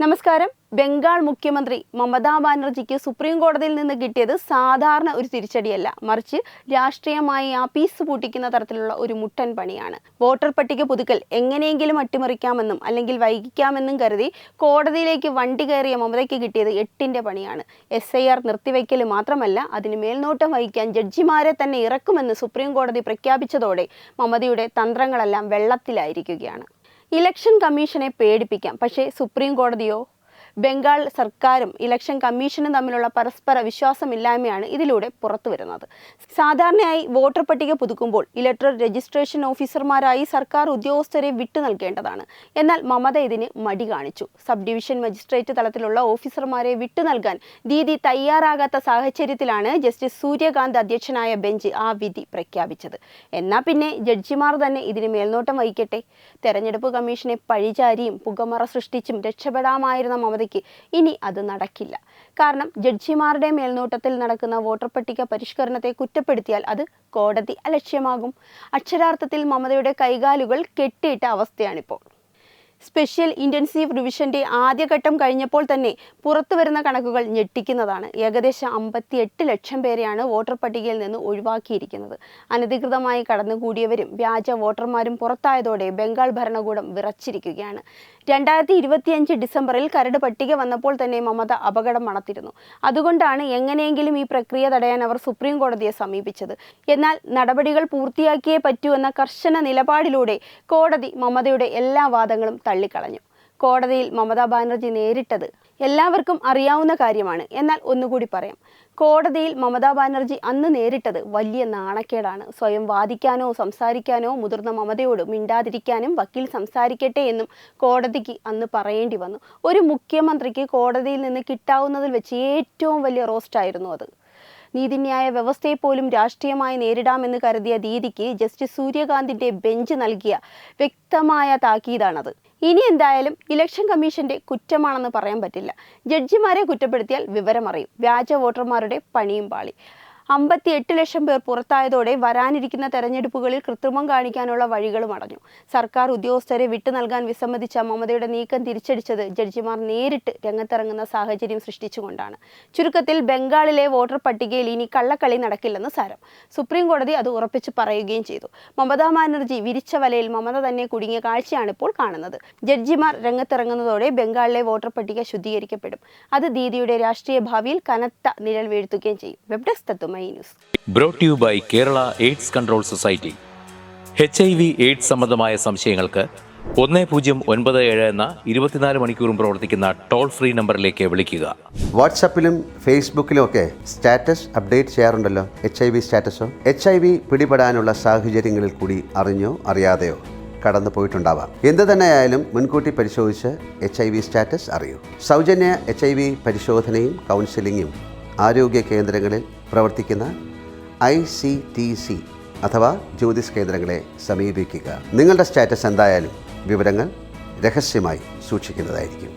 നമസ്കാരം. ബംഗാൾ മുഖ്യമന്ത്രി മമതാ ബാനർജിക്ക് സുപ്രീം കോടതിയിൽ നിന്ന് കിട്ടിയത് സാധാരണ ഒരു തിരിച്ചടിയല്ല, മറിച്ച് രാഷ്ട്രീയമായി ആപ്പീസ് പൂട്ടിക്കുന്ന തരത്തിലുള്ള ഒരു മുട്ടൻ പണിയാണ്. വോട്ടർ പട്ടിക പുതുക്കൽ എങ്ങനെയെങ്കിലും അട്ടിമറിക്കാമെന്നും അല്ലെങ്കിൽ വൈകിക്കാമെന്നും കരുതി കോടതിയിലേക്ക് വണ്ടി കയറിയ മമതയ്ക്ക് കിട്ടിയത് 8ന്റെ പണിയാണ്. SIR നിർത്തിവെക്കൽ മാത്രമല്ല, അതിന് മേൽനോട്ടം വഹിക്കാൻ ജഡ്ജിമാരെ തന്നെ ഇറക്കുമെന്ന് സുപ്രീം കോടതി പ്രഖ്യാപിച്ചതോടെ മമതയുടെ തന്ത്രങ്ങളെല്ലാം വെള്ളത്തിലായിരിക്കുകയാണ്. ഇലക്ഷൻ കമ്മീഷനെ പേടിപ്പിക്കാം, പക്ഷേ സുപ്രീം കോടതിയോ ബംഗാൾ സർക്കാരും ഇലക്ഷൻ കമ്മീഷനും തമ്മിലുള്ള പരസ്പര വിശ്വാസമില്ലായ്മയാണ് ഇതിലൂടെ പുറത്തു വരുന്നത്. സാധാരണയായി വോട്ടർ പട്ടിക പുതുക്കുമ്പോൾ ഇലക്ടറൽ രജിസ്ട്രേഷൻ ഓഫീസർമാരായി സർക്കാർ ഉദ്യോഗസ്ഥരെ വിട്ടു നൽകേണ്ടതാണ്. എന്നാൽ മമത ഇതിന് മടി കാണിച്ചു. സബ് ഡിവിഷൻ മജിസ്ട്രേറ്റ് തലത്തിലുള്ള ഓഫീസർമാരെ വിട്ടു നൽകാൻ ദീദി തയ്യാറാകാത്ത സാഹചര്യത്തിലാണ് ജസ്റ്റിസ് സൂര്യകാന്ത് അധ്യക്ഷനായ ബെഞ്ച് ആ വിധി പ്രഖ്യാപിച്ചത്. എന്നാൽ പിന്നെ ജഡ്ജിമാർ തന്നെ ഇതിന് മേൽനോട്ടം വഹിക്കട്ടെ. തെരഞ്ഞെടുപ്പ് കമ്മീഷനെ പഴിചാരിയും പുകമറ സൃഷ്ടിച്ചും രക്ഷപ്പെടാമായിരുന്ന മമതയ്ക്ക് ഇനി അത് നടക്കില്ല. കാരണം ജഡ്ജിമാരുടെ മേൽനോട്ടത്തിൽ നടക്കുന്ന വോട്ടർ പട്ടിക പരിഷ്കരണത്തെ കുറ്റപ്പെടുത്തിയാൽ അത് കോടതി അലക്ഷ്യമാകും. അക്ഷരാർത്ഥത്തിൽ മമതയുടെ കൈകാലുകൾ കെട്ടിയിട്ട അവസ്ഥയാണിപ്പോൾ. സ്പെഷ്യൽ ഇൻറ്റൻസീവ് റിവിഷൻ്റെ ആദ്യഘട്ടം കഴിഞ്ഞപ്പോൾ തന്നെ പുറത്തു വരുന്ന കണക്കുകൾ ഞെട്ടിക്കുന്നതാണ്. ഏകദേശം 58 ലക്ഷം പേരെയാണ് വോട്ടർ പട്ടികയിൽ നിന്ന് ഒഴിവാക്കിയിരിക്കുന്നത്. അനധികൃതമായി കടന്നുകൂടിയവരും വ്യാജ വോട്ടർമാരും പുറത്തായതോടെ ബംഗാൾ ഭരണകൂടം വിറച്ചിരിക്കുകയാണ്. 2025 ഡിസംബറിൽ കരട് പട്ടിക വന്നപ്പോൾ തന്നെ മമത അപകടം മണത്തിരുന്നു. അതുകൊണ്ടാണ് എങ്ങനെയെങ്കിലും ഈ പ്രക്രിയ തടയാൻ അവർ സുപ്രീം കോടതിയെ സമീപിച്ചത്. എന്നാൽ നടപടികൾ പൂർത്തിയാക്കിയേ പറ്റൂ എന്ന കർശന നിലപാടിലൂടെ കോടതി മമതയുടെ എല്ലാ വാദങ്ങളും തള്ളിക്കളഞ്ഞു. കോടതിയിൽ മമതാ ബാനർജി നേരിട്ടത് എല്ലാവർക്കും അറിയാവുന്ന കാര്യമാണ്. എന്നാൽ ഒന്നുകൂടി പറയാം, കോടതിയിൽ മമതാ ബാനർജി അന്ന് നേരിട്ടത് വലിയ നാണക്കേടാണ്. സ്വയം വാദിക്കാനോ സംസാരിക്കാനോ മുതിർന്ന മമതയോട് മിണ്ടാതിരിക്കാനും വക്കീൽ സംസാരിക്കട്ടെ എന്നും കോടതിക്ക് അന്ന് പറയേണ്ടി വന്നു. ഒരു മുഖ്യമന്ത്രിക്ക് കോടതിയിൽ നിന്ന് കിട്ടാവുന്നതിൽ വെച്ച് ഏറ്റവും വലിയ റോസ്റ്റായിരുന്നു അത്. നീതിന്യായ വ്യവസ്ഥയെ പോലും രാഷ്ട്രീയമായി നേരിടാമെന്ന് കരുതിയ ദീദിക്ക് ജസ്റ്റിസ് സൂര്യകാന്തിൻ്റെ ബെഞ്ച് നൽകിയ വ്യക്തമായ താക്കീതാണത്. ഇനി എന്തായാലും ഇലക്ഷൻ കമ്മീഷന്റെ കുറ്റമാണെന്ന് പറയാൻ പറ്റില്ല. ജഡ്ജിമാരെ കുറ്റപ്പെടുത്തിയാൽ വിവരമറിയും. വ്യാജ വോട്ടർമാരുടെ പണിയും പാളി. 58 ലക്ഷം പേർ പുറത്തായതോടെ വരാനിരിക്കുന്ന തെരഞ്ഞെടുപ്പുകളിൽ കൃത്രിമം കാണിക്കാനുള്ള വഴികളും അടഞ്ഞു. സർക്കാർ ഉദ്യോഗസ്ഥരെ വിട്ടു നൽകാൻ വിസമ്മതിച്ച മമതയുടെ നീക്കം തിരിച്ചടിച്ചത് ജഡ്ജിമാർ നേരിട്ട് രംഗത്തിറങ്ങുന്ന സാഹചര്യം സൃഷ്ടിച്ചുകൊണ്ടാണ്. ചുരുക്കത്തിൽ ബംഗാളിലെ വോട്ടർ പട്ടികയിൽ ഇനി കള്ളക്കളി നടക്കില്ലെന്ന് സാരം. സുപ്രീം കോടതി അത് ഉറപ്പിച്ച് പറയുകയും ചെയ്തു. മമതാ ബാനർജി വിരിച്ച വലയിൽ മമത തന്നെ കുടുങ്ങിയ കാഴ്ചയാണ് ഇപ്പോൾ കാണുന്നത്. ജഡ്ജിമാർ രംഗത്തിറങ്ങുന്നതോടെ ബംഗാളിലെ വോട്ടർ പട്ടിക ശുദ്ധീകരിക്കപ്പെടും. അത് ദീദിയുടെ രാഷ്ട്രീയ ഭാവിയിൽ കനത്ത നിഴൽ വീഴ്ത്തുകയും ചെയ്യും. വെബ് ഡെസ്ക് തത്തുമൈ news. Brought to you by Kerala AIDS Control Society. HIV/AIDS സംബന്ധമായ സംശയങ്ങൾക്ക് 1097 എന്ന 24 മണിക്കൂറും പ്രവർത്തിക്കുന്ന ടോൾ ഫ്രീ നമ്പറിലേക്ക് വിളിക്കുക. വാട്സാപ്പിലും ഫേസ്ബുക്കിലും ഒക്കെ സ്റ്റാറ്റസ് അപ്ഡേറ്റ് ചെയ്യാറുണ്ടല്ലോ. HIV സ്റ്റാറ്റസോ HIV പിടിപെടാനുള്ള സാഹചര്യങ്ങളിൽ കൂടി അറിഞ്ഞോ അറിയാതെയോ കടന്നു പോയിട്ടുണ്ടാവാം. എന്ത് തന്നെയായാലും മുൻകൂട്ടി പരിശോധിച്ച് HIV സ്റ്റാറ്റസ് അറിയൂ. സൗജന്യ HIV പരിശോധനയും കൗൺസിലിങ്ങും ആരോഗ്യ കേന്ദ്രങ്ങളിൽ പ്രവർത്തിക്കുന്ന ICTC അഥവാ ജ്യോതിസ് കേന്ദ്രങ്ങളെ സമീപിക്കുക. നിങ്ങളുടെ സ്റ്റാറ്റസ് എന്തായാലും വിവരങ്ങൾ രഹസ്യമായി സൂക്ഷിക്കുന്നതായിരിക്കും.